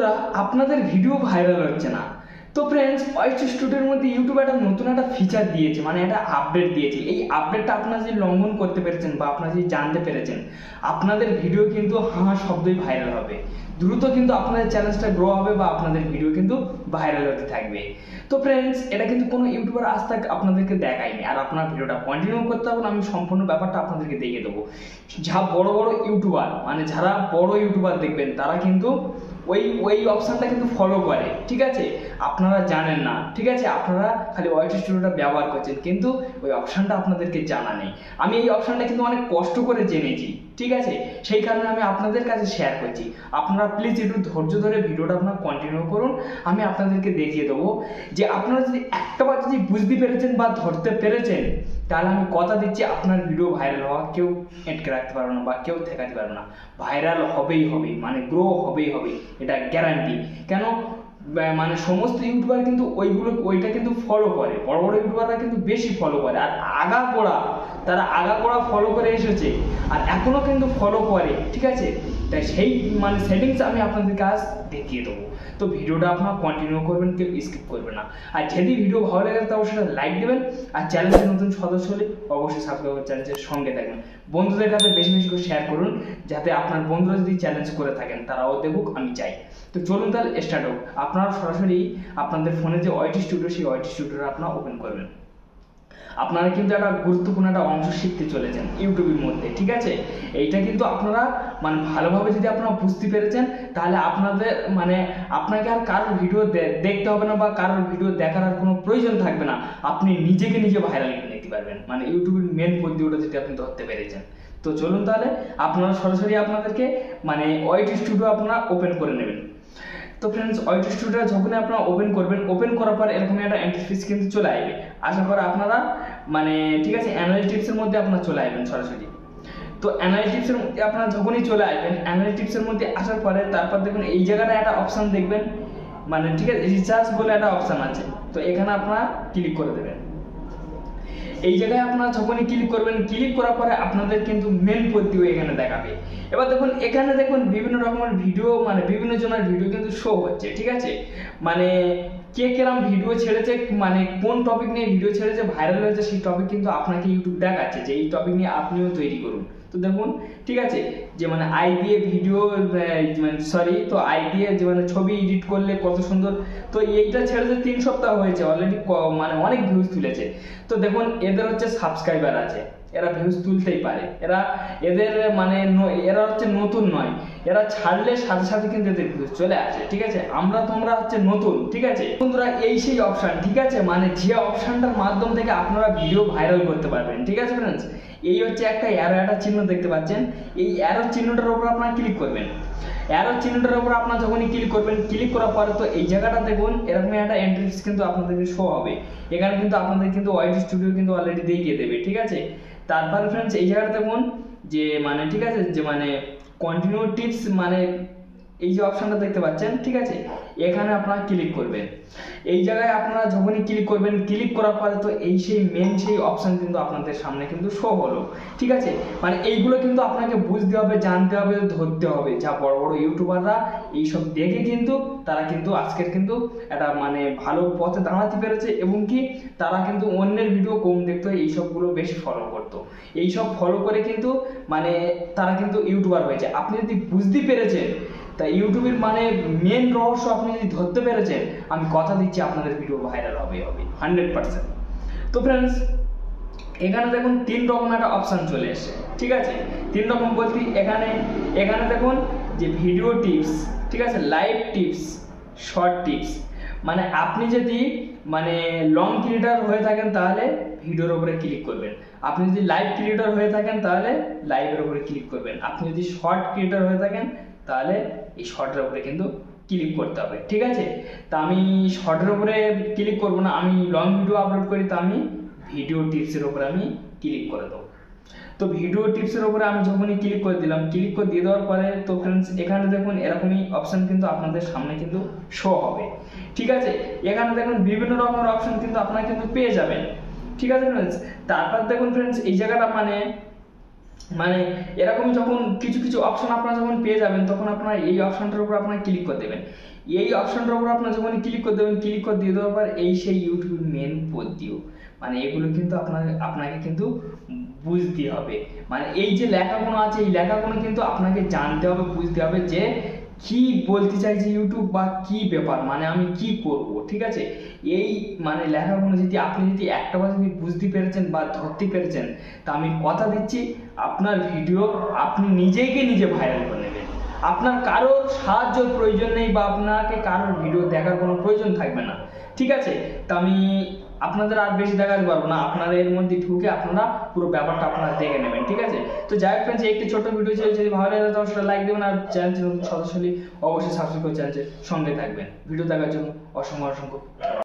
বন্ধুরা আপনাদের video viral হচ্ছে না। তো ফ্রেন্ডস, ওয়াইস স্টুডিওর মধ্যে ইউটিউব একটা নতুন একটা ফিচার দিয়েছে, মানে একটা আপডেট দিয়েছে। এই আপডেটটা আপনারা যদি লঙ্ঘন করতে পেরেছেন বা আপনারা যদি জানতে পেরেছেন, আপনাদের ভিডিও কিন্তু হাঁ শব্দই ভাইরাল হবে, দ্রুত কিন্তু আপনাদের চ্যানেলটা গ্রো হবে বা আপনাদের ভিডিও কিন্তু ভাইরাল হতে থাকবে। তো ফ্রেন্ডস, এটা কিন্তু কোনো ইউটিউবার আজ তাক আপনাদেরকে দেখায়নি, আর আপনার ভিডিওটা কন্টিনিউ করতে হবে। আমি সম্পূর্ণ ব্যাপারটা আপনাদেরকে দেখিয়ে দেবো। যা বড় বড় ইউটিউবার, মানে যারা বড় ইউটিউবার দেখবেন, তারা কিন্তু ওই অপশানটা কিন্তু ফলো করে, ঠিক আছে? আপনারা জানেন না, ঠিক আছে? আপনারা খালি ওয়াইস স্টুডিওটা ব্যবহার করছেন, কিন্তু ওই অপশানটা আপনাদেরকে জানা নেই। আমি এই অপশানটা কিন্তু অনেক কষ্ট করে জেনেছি, ঠিক আছে? সেই কারণে আমি আপনাদের কাছে শেয়ার করছি। আপনারা প্লিজ একটু ধৈর্য ধরে ভিডিওটা আপনারা কন্টিনিউ করুন। আমি আপনাদেরকে দেখিয়ে দেবো যে আপনারা যদি একটাবার যদি বুঝতে পেরেছেন বা ধরতে পেরেছেন, তাহলে আমি কথা দিচ্ছি আপনার ভিডিও ভাইরাল হওয়া কেউ আটকে রাখতে পারবে না বা কেউ ঠেকাতে পারবে না। ভাইরাল হবেই হবে, মানে গ্রো হবেই হবে, এটা গ্যারান্টি। কেন? মানে সমস্ত ইউটিউবার কিন্তু ওইটা কিন্তু ফলো করে, বড় বড় ইউটিউবাররা কিন্তু বেশি ফলো করে, আর তারা আগাগোড়া ফলো করে এসেছে আর এখনো কিন্তু ফলো করে, ঠিক আছে? তাই সেই মানে সেটিংস আমি আপনাদের কাজ দেখিয়ে দেবো। তো ভিডিওটা আপনারা কন্টিনিউ করবেন, কেউ স্কিপ করবে না। আর যদি ভিডিও ভালো লাগে তাহলে অবশ্যই লাইক দেবেন, আর চ্যানেলের নতুন সদস্য হলে অবশ্যই সাবস্ক্রাইব করে চ্যানেলের সঙ্গে থাকবেন। বন্ধুদের কাছে বেশি বেশি করে শেয়ার করুন, যাতে আপনার বন্ধুরা যদি চ্যালেঞ্জ করে থাকেন তারাও দেখুক, আমি চাই। তো চলুন তাহলে স্টার্ট হোক। আপনারা সরাসরি আপনাদের ফোনে যে ওয়াইটি স্টুডিও, সেই ওয়াইটি স্টুডিওটা আপনারা ওপেন করবেন। আপনারা কিন্তু একটা গুরুত্বপূর্ণ একটা অংশ শিখতে চলেছেন ইউটিউবের মধ্যে, ঠিক আছে? এইটা কিন্তু আপনারা মানে ভালোভাবে যদি আপনারা বুঝতে পেরেছেন, তাহলে আপনাদের মানে আপনাকে আর কারোর ভিডিও দেখতে হবে না বা কারোর ভিডিও দেখার আর কোনো প্রয়োজন থাকবে না। আপনি নিজেকে নিজে ভাইরাল করে নিতে পারবেন, মানে ইউটিউবের মেন পদ্ধতিটা যদি আপনি ধরতে পেরেছেন। তো চলুন তাহলে আপনারা সরাসরি আপনাদেরকে মানে ওয়াইটি স্টুডিও আপনারা ওপেন করে নেবেন। তো ফ্রেন্ডস, ওয়াইটি স্টুডিও যখন আপনারা ওপেন করবেন, ওপেন করার পর এরকম একটা ইন্টারফেস কিন্তু চলে আসবে। আসার পর আপনারা মানে ঠিক আছে অ্যানালিটিক্সের মধ্যে আপনারা চলে আসবেন সরাসরি। তো অ্যানালিটিক্সের মধ্যে আপনারা যখনই চলে আসবেন, অ্যানালিটিক্সের মধ্যে আসার পরে তারপর দেখবেন এই জায়গাটা একটা অপশান দেখবেন, মানে ঠিক আছে রিচার্জ বলে একটা অপশান আছে। তো এখানে আপনারা ক্লিক করে দেবেন। এই জায়গায় আপনারা যখনই ক্লিক করবেন, ক্লিক করার পরে আপনাদের কিন্তু মেন পদ্ধতি এখানে দেখাবে। এবার দেখুন এখানে দেখুন বিভিন্ন রকমের ভিডিও, মানে বিভিন্ন জনের ভিডিও কিন্তু শো হচ্ছে, ঠিক আছে? মানে কে কেরম ভিডিও ছেড়েছে, মানে কোন টপিক নিয়ে ভিডিও ছেড়েছে, ভাইরাল হয়েছে, সেই টপিক কিন্তু আপনাকে ইউটিউব দেখাচ্ছে যে এই টপিক নিয়ে আপনিও তৈরি করুন। তো দেখুন, ঠিক আছে, যে মানে আই দিয়ে ভিডিও তো আই দিয়ে যে মানে ছবি এডিট করলে কত সুন্দর। তো এইটা ছেড়েছে 3 সপ্তাহ হয়েছে অলরেডি, মানে অনেক ভিউজ তুলেছে। তো দেখুন এদের হচ্ছে সাবস্ক্রাইবার আছে, এরা ভিউজ তুলতেই পারে, এদের মানে এরা হচ্ছে নতুন নয়, এরা ছাড়লে সাথে সাথে কিন্তু এদের ভিউজ চলে আসে, ঠিক আছে? তোমরা হচ্ছে নতুন, ঠিক আছে বন্ধুরা? এই সেই অপশন, ঠিক আছে, মানে যে অপশনটার মাধ্যম থেকে আপনারা ভিডিও ভাইরাল করতে পারবেন, ঠিক আছে ফ্রেন্ডস? এই হচ্ছে একটা অ্যারো চিহ্ন দেখতে পাচ্ছেন, এই অ্যারো চিহ্নটার উপর আপনারা ক্লিক করবেন। অ্যারো চিহ্নটার উপর আপনারা যখনই ক্লিক করবেন, ক্লিক করার পরে তো এই জায়গাটা দেখুন এরকম একটা এন্ট্রিস কিন্তু আপনাদেরকে শো হবে। এখানে কিন্তু আপনাদের কিন্তু ওয়াইটি স্টুডিও কিন্তু অলরেডি দেখিয়ে দেবে, ঠিক আছে? তারপরে ফ্রেন্ডস এই জায়গাটা দেখুন যে মানে ঠিক আছে, যে মানে কন্টিনিউ টিপস, মানে এই যে অপশনটা দেখতে পাচ্ছেন, ঠিক আছে? এখানে আপনারা ক্লিক করবেন। এই জায়গায় আপনারা যখনই ক্লিক করবেন, ক্লিক করার পরে তো এই সেই অপশন কিন্তু আপনাদের সামনে কিন্তু শো হলো, ঠিক আছে? মানে এইগুলো কিন্তু আপনাকে বুঝতে হবে, জানতে হবে, ধরতে হবে। যা বড় বড় ইউটিউবাররা এইসব দেখে কিন্তু তারা কিন্তু আজকের কিন্তু একটা মানে ভালো পথে দাঁড়াতে পেরেছে, এবং কি তারা কিন্তু অন্যের ভিডিও কম দেখতো, এইসবগুলো বেশি ফলো করতো। এইসব ফলো করে কিন্তু মানে তারা কিন্তু ইউটিউবার হয়েছে। আপনি যদি বুঝতে পেরেছেন, তা ইউটিউবের মানে মেন রহস্য আপনি যদি ধরতে পেরেছেন, আমি কথা দিচ্ছি আপনাদের ভিডিও ভাইরাল হবে 100%। তো ফ্রেন্ডস, এখানে দেখুন 3 রকম একটা অপশান চলে এসেছে, ঠিক আছে? 3 রকম বলতে এখানে দেখুন যে ভিডিও টিপস, ঠিক আছে, লাইভ টিপস, শর্ট টিপস। মানে আপনি যদি মানে লং ক্রিয়েটর হয়ে থাকেন তাহলে ভিডিওর উপরে ক্লিক করবেন, আপনি যদি লাইভ ক্রিয়েটর হয়ে থাকেন তাহলে লাইভের উপরে ক্লিক করবেন, আপনি যদি শর্ট ক্রিয়েটর হয়ে থাকেন তাহলে এই শর্টের উপরে কিন্তু ক্লিক করতে হবে, ঠিক আছে? তা আমি শর্টের উপরে ক্লিক করব না, আমি লং ভিডিও আপলোড করি, তো আমি ভিডিও টিপসের উপরে আমি ক্লিক করে দেবো। তো ভিডিও টিপসের উপরে আমি যখনই ক্লিক করে দিলাম, ক্লিক করে দিয়ে দেওয়ার পরে তো ফ্রেন্ডস এখানে দেখুন এরকমই অপশন কিন্তু আপনাদের সামনে কিন্তু শো হবে, ঠিক আছে? এখানে দেখুন বিভিন্ন রকমের অপশন কিন্তু আপনারা কিন্তু পেয়ে যাবেন, ঠিক আছে ফ্রেন্ডস? তারপর দেখুন ফ্রেন্ডস এই জায়গাটা মানে মানে এরকম যখন কিছু কিছু অপশন আপনারা যখন পেয়ে যাবেন, তখন আপনারা এই অপশনটার উপর আপনারা ক্লিক করে দেবেন। এই অপশনটার উপর আপনারা যখন ক্লিক করে দেবেন, ক্লিক করে দিয়ে দেওয়ার পর এই সেই ইউটিউবের মেন পদ্ধতিও, মানে এগুলো কিন্তু আপনাকে কিন্তু বুঝতে হবে। মানে এই যে লেখাগুলো আছে, এই লেখাগুলো কিন্তু আপনাকে জানতে হবে, বুঝতে হবে যে কি বলতে চাইছে ইউটিউব বা কি ব্যাপার, মানে আমি কি করব, ঠিক আছে। এই মানে লেখাগুলো যদি আপনি যদি একটাবার যদি বুঝতে পেরেছেন বা ধরতে পেরেছেন, তা আমি কথা দিচ্ছি আপনার ভিডিও আপনি নিজেকে নিজে ভাইরাল করে নেবেন। আপনার কারোর সাহায্যের প্রয়োজন নেই বা আপনাকে কারোর ভিডিও দেখার কোনো প্রয়োজন থাকবে না, ঠিক আছে। তা আমি আপনাদের আর বেশি দেখাতে পারবো না, আপনারা এর মধ্যে ঢুকে আপনারা পুরো ব্যাপারটা আপনারা দেখে নেবেন, ঠিক আছে। তো যাই হোক ফ্রেন্ডস, একটি ছোট্ট ভিডিও ছিল, যদি ভালো লাগে তাহলে অবশ্যই লাইক দেবেন, আর চ্যানেল নতুন সদস্য হলে অবশ্যই সাবস্ক্রাইব করে চ্যানেলের সঙ্গে থাকবেন। ভিডিও দেখার জন্য অসংখ্য অসংখ্য